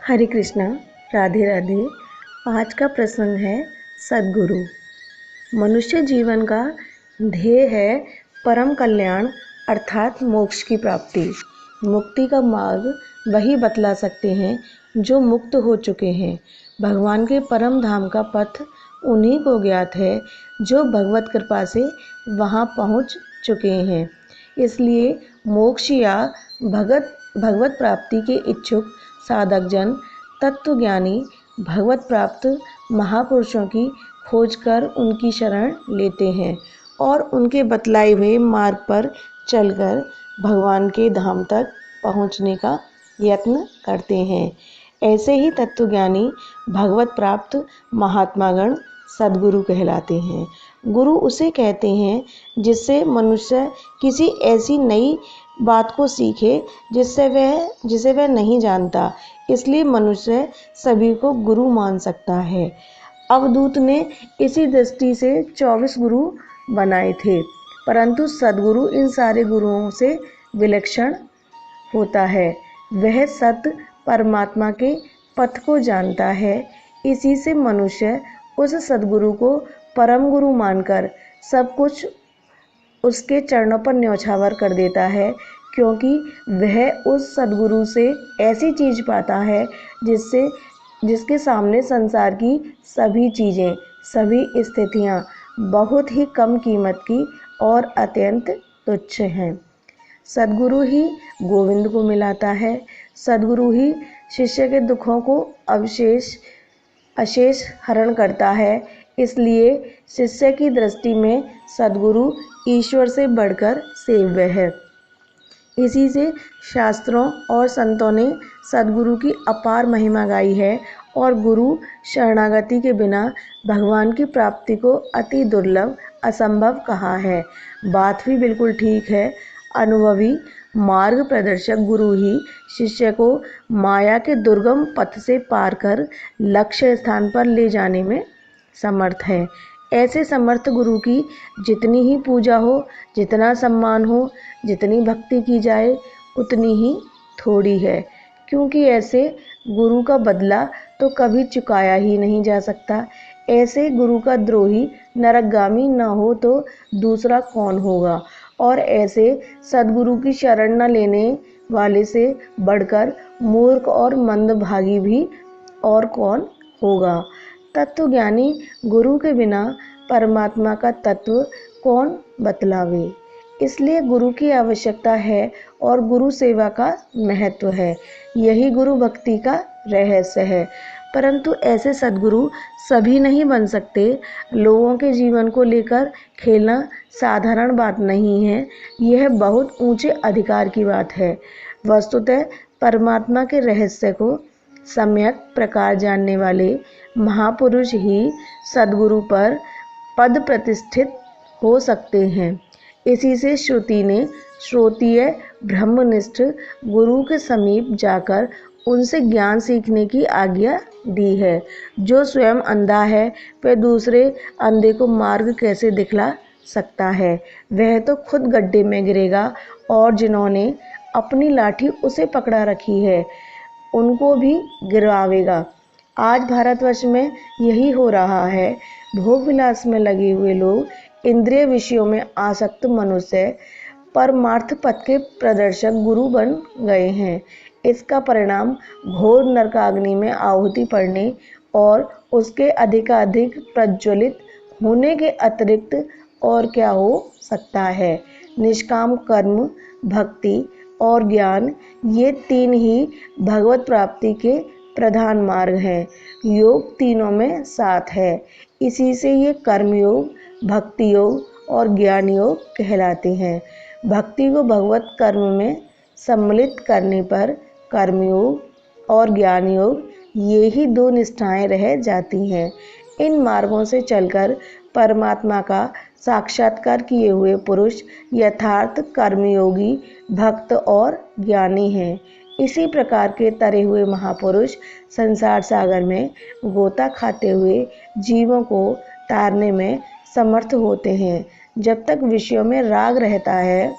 हरे कृष्णा, राधे राधे। आज का प्रसंग है सद्गुरु। मनुष्य जीवन का ध्येय है परम कल्याण अर्थात मोक्ष की प्राप्ति। मुक्ति का मार्ग वही बतला सकते हैं जो मुक्त हो चुके हैं। भगवान के परम धाम का पथ उन्हीं को ज्ञात है जो भगवत कृपा से वहां पहुंच चुके हैं। इसलिए मोक्ष या भगवत प्राप्ति के इच्छुक साधक जन तत्वज्ञानी भगवत प्राप्त महापुरुषों की खोज कर उनकी शरण लेते हैं और उनके बतलाए हुए मार्ग पर चलकर भगवान के धाम तक पहुंचने का यत्न करते हैं। ऐसे ही तत्वज्ञानी भगवत प्राप्त महात्मागण सद्गुरु कहलाते हैं। गुरु उसे कहते हैं जिससे मनुष्य किसी ऐसी नई बात को सीखे जिसे वह नहीं जानता। इसलिए मनुष्य सभी को गुरु मान सकता है। अवधूत ने इसी दृष्टि से 24 गुरु बनाए थे, परंतु सद्गुरु इन सारे गुरुओं से विलक्षण होता है। वह सत्य परमात्मा के पथ को जानता है। इसी से मनुष्य उस सद्गुरु को परम गुरु मानकर सब कुछ उसके चरणों पर न्यौछावर कर देता है, क्योंकि वह उस सद्गुरु से ऐसी चीज़ पाता है जिसके सामने संसार की सभी चीज़ें, सभी स्थितियाँ बहुत ही कम कीमत की और अत्यंत तुच्छ हैं। सद्गुरु ही गोविंद को मिलाता है। सद्गुरु ही शिष्य के दुखों को अशेष हरण करता है। इसलिए शिष्य की दृष्टि में सद्गुरु ईश्वर से बढ़कर सेव्य है। इसी से शास्त्रों और संतों ने सद्गुरु की अपार महिमा गाई है और गुरु शरणागति के बिना भगवान की प्राप्ति को अति दुर्लभ, असंभव कहा है। बात भी बिल्कुल ठीक है। अनुभवी मार्ग प्रदर्शक गुरु ही शिष्य को माया के दुर्गम पथ से पार कर लक्ष्य स्थान पर ले जाने में समर्थ है। ऐसे समर्थ गुरु की जितनी ही पूजा हो, जितना सम्मान हो, जितनी भक्ति की जाए, उतनी ही थोड़ी है, क्योंकि ऐसे गुरु का बदला तो कभी चुकाया ही नहीं जा सकता। ऐसे गुरु का द्रोही नरकगामी न हो तो दूसरा कौन होगा, और ऐसे सद्गुरु की शरण न लेने वाले से बढ़कर मूर्ख और मंदभागी भी और कौन होगा। तत्वज्ञानी गुरु के बिना परमात्मा का तत्व कौन बतलावे। इसलिए गुरु की आवश्यकता है और गुरु सेवा का महत्व है। यही गुरु भक्ति का रहस्य है। परंतु ऐसे सद्गुरु सभी नहीं बन सकते। लोगों के जीवन को लेकर खेलना साधारण बात नहीं है, यह बहुत ऊंचे अधिकार की बात है। वस्तुतः परमात्मा के रहस्य को सम्यक प्रकार जानने वाले महापुरुष ही सद्गुरु पर पद प्रतिष्ठित हो सकते हैं। इसी से श्रुति ने श्रोत्रिय ब्रह्मनिष्ठ गुरु के समीप जाकर उनसे ज्ञान सीखने की आज्ञा दी है। जो स्वयं अंधा है वह दूसरे अंधे को मार्ग कैसे दिखला सकता है। वह तो खुद गड्ढे में गिरेगा और जिन्होंने अपनी लाठी उसे पकड़ा रखी है उनको भी गिरावेगा। आज भारतवर्ष में यही हो रहा है। भोग विलास में लगे हुए लोग, इंद्रिय विषयों में आसक्त मनुष्य परमार्थ पथ के प्रदर्शक गुरु बन गए हैं। इसका परिणाम घोर नरकाग्नि में आहुति पड़ने और उसके अधिकाधिक प्रज्वलित होने के अतिरिक्त और क्या हो सकता है। निष्काम कर्म, भक्ति और ज्ञान, ये तीन ही भगवत प्राप्ति के प्रधान मार्ग हैं। योग तीनों में साथ है। इसी से ये कर्मयोग, भक्ति योग और ज्ञान योग कहलाते हैं। भक्ति को भगवत कर्म में सम्मिलित करने पर कर्मयोग और ज्ञान योग, ये ही दो निष्ठाएं रह जाती हैं। इन मार्गों से चलकर परमात्मा का साक्षात्कार किए हुए पुरुष यथार्थ कर्मयोगी, भक्त और ज्ञानी हैं। इसी प्रकार के तरे हुए महापुरुष संसार सागर में गोता खाते हुए जीवों को तारने में समर्थ होते हैं। जब तक विषयों में राग रहता है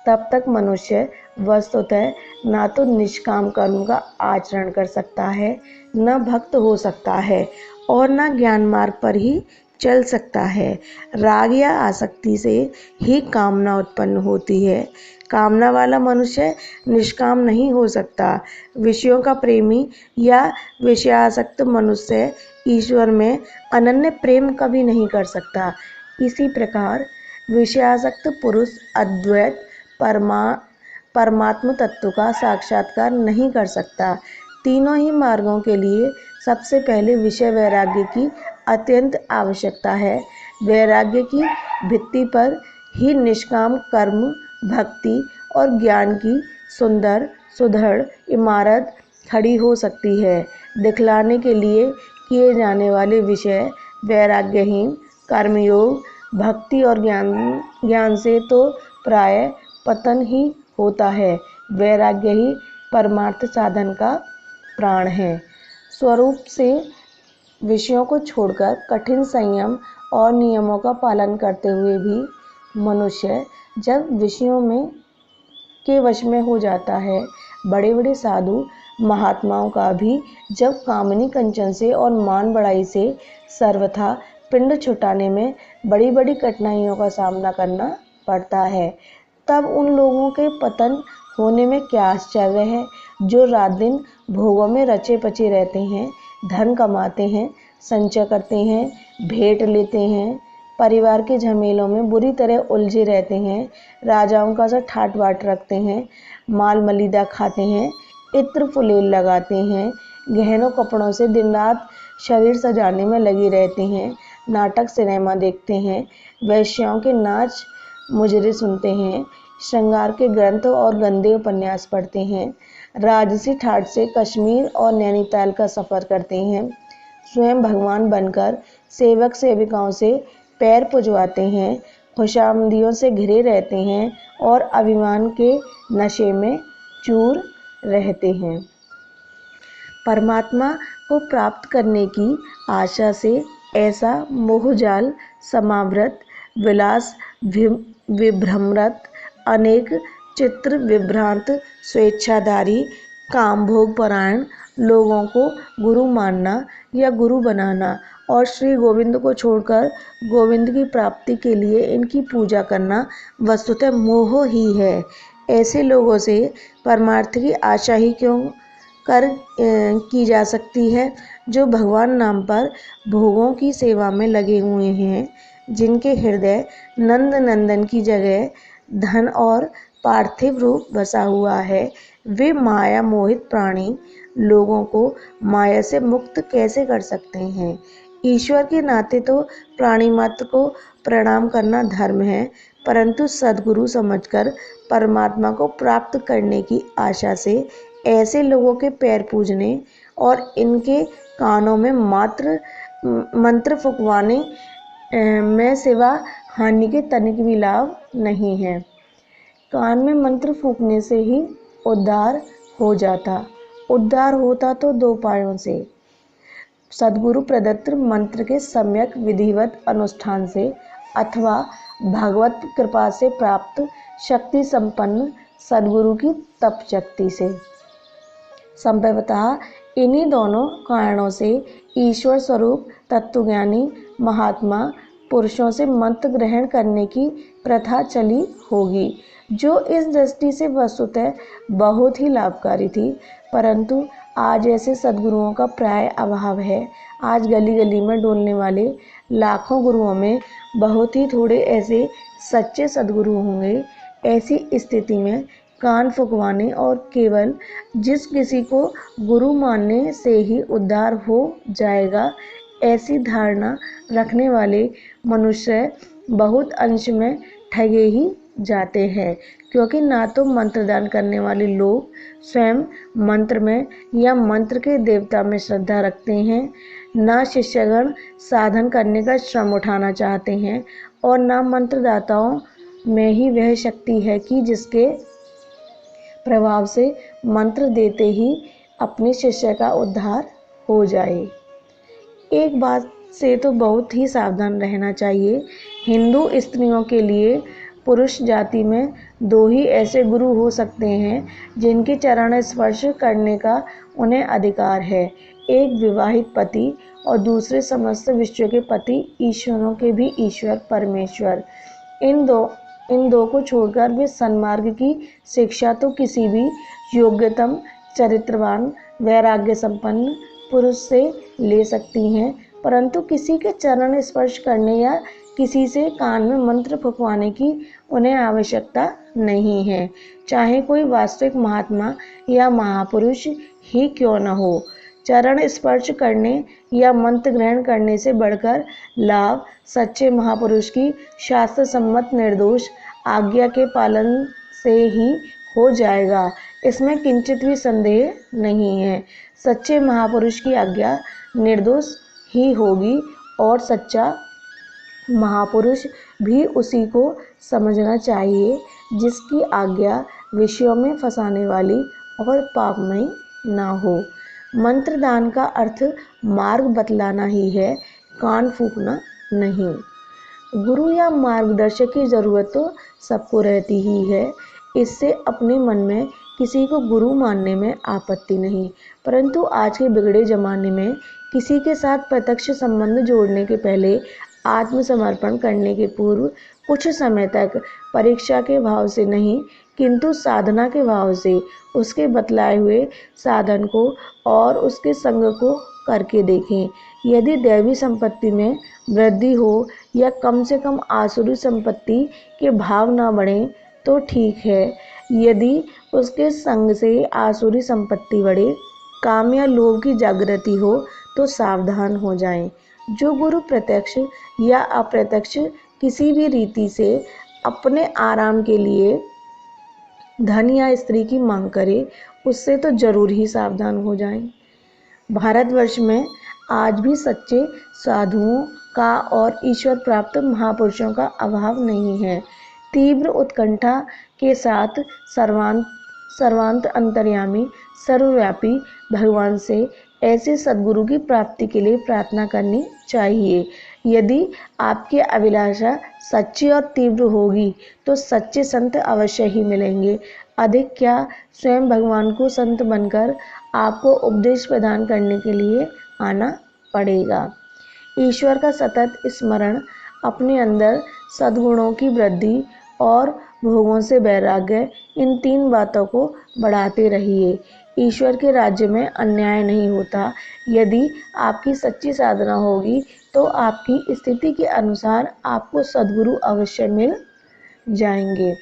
तब तक मनुष्य वस्तुतः ना तो निष्काम कर्म का आचरण कर सकता है, न भक्त हो सकता है और न ज्ञान मार्ग पर ही चल सकता है। राग या आसक्ति से ही कामना उत्पन्न होती है। कामना वाला मनुष्य निष्काम नहीं हो सकता। विषयों का प्रेमी या विषयासक्त मनुष्य ईश्वर में अनन्य प्रेम कभी नहीं कर सकता। इसी प्रकार विषयासक्त पुरुष अद्वैत परमात्म तत्व का साक्षात्कार नहीं कर सकता। तीनों ही मार्गों के लिए सबसे पहले विषय वैराग्य की अत्यंत आवश्यकता है। वैराग्य की भित्ति पर ही निष्काम कर्म, भक्ति और ज्ञान की सुंदर सुदृढ़ इमारत खड़ी हो सकती है। दिखलाने के लिए किए जाने वाले विषय वैराग्यहीन कर्मयोग, भक्ति और ज्ञान से तो प्राय पतन ही होता है। वैराग्य ही परमार्थ साधन का प्राण है। स्वरूप से विषयों को छोड़कर कठिन संयम और नियमों का पालन करते हुए भी मनुष्य जब विषयों में के वश में हो जाता है, बड़े बड़े साधु महात्माओं का भी जब कामनी कंचन से और मान बढ़ाई से सर्वथा पिंड छुटाने में बड़ी बड़ी कठिनाइयों का सामना करना पड़ता है, तब उन लोगों के पतन होने में क्या आश्चर्य है जो रात दिन भोगों में रचे पचे रहते हैं, धन कमाते हैं, संचय करते हैं, भेंट लेते हैं, परिवार के झमेलों में बुरी तरह उलझे रहते हैं, राजाओं का सा ठाट बाट रखते हैं, माल मलीदा खाते हैं, इत्र फुलेल लगाते हैं, गहनों कपड़ों से दिन रात शरीर सजाने में लगे रहते हैं, नाटक सिनेमा देखते हैं, वैश्याओं के नाच मुजरे सुनते हैं, श्रृंगार के ग्रंथ और गंदे उपन्यास पढ़ते हैं, राजसी ठाट से कश्मीर और नैनीताल का सफ़र करते हैं, स्वयं भगवान बनकर सेवक सेविकाओं से पैर पुजवाते हैं, खुशामदियों से घिरे रहते हैं और अभिमान के नशे में चूर रहते हैं। परमात्मा को प्राप्त करने की आशा से ऐसा मोहजाल समावृत, विलास विभ्रमरत, अनेक चित्र विभ्रांत, स्वेच्छाधारी, कामभोग परायण लोगों को गुरु मानना या गुरु बनाना और श्री गोविंद को छोड़कर गोविंद की प्राप्ति के लिए इनकी पूजा करना वस्तुतः मोह ही है। ऐसे लोगों से परमार्थ की आशा ही क्यों की जा सकती है, जो भगवान नाम पर भोगों की सेवा में लगे हुए हैं, जिनके हृदय नंद नंदन की जगह धन और पार्थिव रूप बसा हुआ है। वे माया मोहित प्राणी लोगों को माया से मुक्त कैसे कर सकते हैं। ईश्वर के नाते तो प्राणी मात्र को प्रणाम करना धर्म है, परंतु सद्गुरु समझकर परमात्मा को प्राप्त करने की आशा से ऐसे लोगों के पैर पूजने और इनके कानों में मंत्र फुकवाने में सिवा हानि के तनिक भी लाभ नहीं है। कान में मंत्र फूकने से ही उद्धार हो जाता। उद्धार होता तो दो उपायों से, सद्गुरु प्रदत्त मंत्र के सम्यक विधिवत अनुष्ठान से अथवा भगवत कृपा से प्राप्त शक्ति संपन्न सद्गुरु की तप शक्ति से। संभवतः इन्हीं दोनों कारणों से ईश्वर स्वरूप तत्वज्ञानी महात्मा पुरुषों से मंत्र ग्रहण करने की प्रथा चली होगी, जो इस दृष्टि से वस्तुतः बहुत ही लाभकारी थी, परंतु आज ऐसे सद्गुरुओं का प्राय अभाव है। आज गली गली में डोलने वाले लाखों गुरुओं में बहुत ही थोड़े ऐसे सच्चे सद्गुरु होंगे। ऐसी स्थिति में कान फुकवाने और केवल जिस किसी को गुरु मानने से ही उद्धार हो जाएगा, ऐसी धारणा रखने वाले मनुष्य बहुत अंश में ठगे ही जाते हैं, क्योंकि ना तो मंत्रदान करने वाले लोग स्वयं मंत्र में या मंत्र के देवता में श्रद्धा रखते हैं, ना शिष्यगण साधन करने का श्रम उठाना चाहते हैं, और ना मंत्रदाताओं में ही वह शक्ति है कि जिसके प्रभाव से मंत्र देते ही अपने शिष्य का उद्धार हो जाए। एक बात से तो बहुत ही सावधान रहना चाहिए। हिंदू स्त्रियों के लिए पुरुष जाति में 2 ही ऐसे गुरु हो सकते हैं जिनके चरण स्पर्श करने का उन्हें अधिकार है, एक विवाहित पति और दूसरे समस्त विश्व के पति, ईश्वरों के भी ईश्वर परमेश्वर। इन दो को छोड़कर वे सन्मार्ग की शिक्षा तो किसी भी योग्यतम, चरित्रवान, वैराग्य संपन्न पुरुष से ले सकती हैं, परंतु किसी के चरण स्पर्श करने या किसी से कान में मंत्र फुकवाने की उन्हें आवश्यकता नहीं है, चाहे कोई वास्तविक महात्मा या महापुरुष ही क्यों न हो। चरण स्पर्श करने या मंत्र ग्रहण करने से बढ़कर लाभ सच्चे महापुरुष की शास्त्र सम्मत निर्दोष आज्ञा के पालन से ही हो जाएगा, इसमें किंचित भी संदेह नहीं है। सच्चे महापुरुष की आज्ञा निर्दोष ही होगी और सच्चा महापुरुष भी उसी को समझना चाहिए जिसकी आज्ञा विषयों में फंसाने वाली और पापमयी ना हो। मंत्र दान का अर्थ मार्ग बतलाना ही है, कान फूंकना नहीं। गुरु या मार्गदर्शक की ज़रूरत तो सबको रहती ही है, इससे अपने मन में किसी को गुरु मानने में आपत्ति नहीं, परंतु आज के बिगड़े ज़माने में किसी के साथ प्रत्यक्ष संबंध जोड़ने के पहले, आत्मसमर्पण करने के पूर्व कुछ समय तक परीक्षा के भाव से नहीं किंतु साधना के भाव से उसके बतलाए हुए साधन को और उसके संग को करके देखें। यदि दैवी संपत्ति में वृद्धि हो या कम से कम आसुरी संपत्ति के भाव ना बढ़े तो ठीक है, यदि उसके संग से आसुरी संपत्ति बढ़े, काम या लोभ की जागृति हो तो सावधान हो जाएं। जो गुरु प्रत्यक्ष या अप्रत्यक्ष किसी भी रीति से अपने आराम के लिए धन या स्त्री की मांग करे, उससे तो जरूर ही सावधान हो जाएं। भारतवर्ष में आज भी सच्चे साधुओं का और ईश्वर प्राप्त महापुरुषों का अभाव नहीं है। तीव्र उत्कंठा के साथ सर्वांत अंतर्यामी सर्वव्यापी भगवान से ऐसे सद्गुरु की प्राप्ति के लिए प्रार्थना करनी चाहिए। यदि आपकी अभिलाषा सच्ची और तीव्र होगी तो सच्चे संत अवश्य ही मिलेंगे। अधिक क्या, स्वयं भगवान को संत बनकर आपको उपदेश प्रदान करने के लिए आना पड़ेगा। ईश्वर का सतत स्मरण, अपने अंदर सद्गुणों की वृद्धि और भोगों से वैराग्य, इन 3 बातों को बढ़ाते रहिए। ईश्वर के राज्य में अन्याय नहीं होता। यदि आपकी सच्ची साधना होगी तो आपकी स्थिति के अनुसार आपको सद्गुरु अवश्य मिल जाएंगे।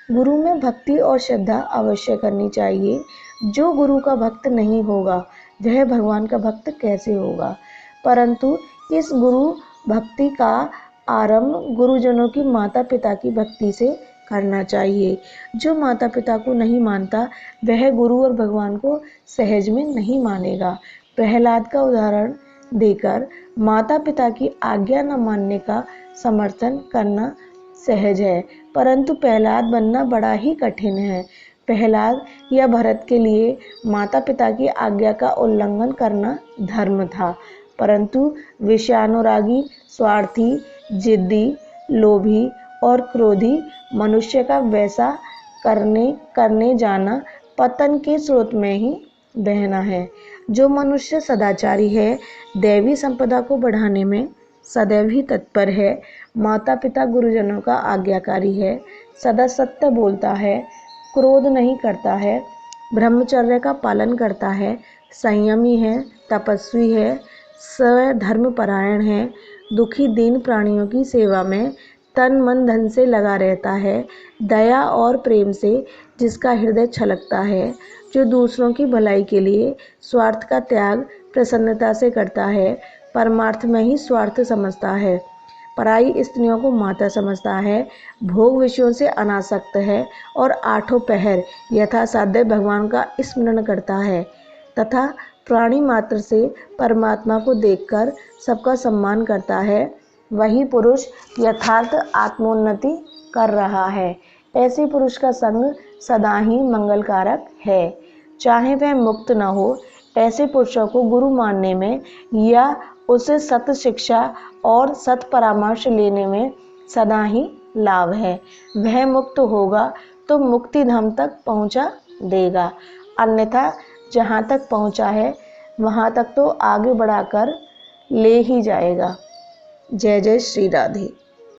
गुरु में भक्ति और श्रद्धा अवश्य करनी चाहिए। जो गुरु का भक्त नहीं होगा वह भगवान का भक्त कैसे होगा। परंतु इस गुरु भक्ति का आरंभ गुरुजनों की माता पिता की भक्ति से करना चाहिए। जो माता पिता को नहीं मानता वह गुरु और भगवान को सहज में नहीं मानेगा। प्रहलाद का उदाहरण देकर माता पिता की आज्ञा न मानने का समर्थन करना सहज है, परंतु प्रहलाद बनना बड़ा ही कठिन है। प्रहलाद या भरत के लिए माता पिता की आज्ञा का उल्लंघन करना धर्म था, परंतु विषयानुरागी, स्वार्थी, जिद्दी, लोभी और क्रोधी मनुष्य का वैसा करने जाना पतन के स्रोत में ही बहना है। जो मनुष्य सदाचारी है, दैवी संपदा को बढ़ाने में सदैव ही तत्पर है, माता पिता गुरुजनों का आज्ञाकारी है, सदा सत्य बोलता है, क्रोध नहीं करता है, ब्रह्मचर्य का पालन करता है, संयमी है, तपस्वी है, स्वधर्मपरायण है, दुखी दीन प्राणियों की सेवा में तन मन धन से लगा रहता है, दया और प्रेम से जिसका हृदय छलकता है, जो दूसरों की भलाई के लिए स्वार्थ का त्याग प्रसन्नता से करता है, परमार्थ में ही स्वार्थ समझता है, पराई स्त्रियों को माता समझता है, भोग विषयों से अनासक्त है और 8 पहर यथासाध्य भगवान का स्मरण करता है तथा प्राणी मात्र से परमात्मा को देखकर सबका सम्मान करता है, वही पुरुष यथार्थ आत्मोन्नति कर रहा है। ऐसे पुरुष का संग सदा ही मंगलकारक है। चाहे वह मुक्त न हो, ऐसे पुरुषों को गुरु मानने में या उसे सत शिक्षा और सत परामर्श लेने में सदा ही लाभ है। वह मुक्त होगा तो मुक्ति धाम तक पहुंचा देगा, अन्यथा जहां तक पहुंचा है वहां तक तो आगे बढ़ाकर ले ही जाएगा। जय जय श्री राधे।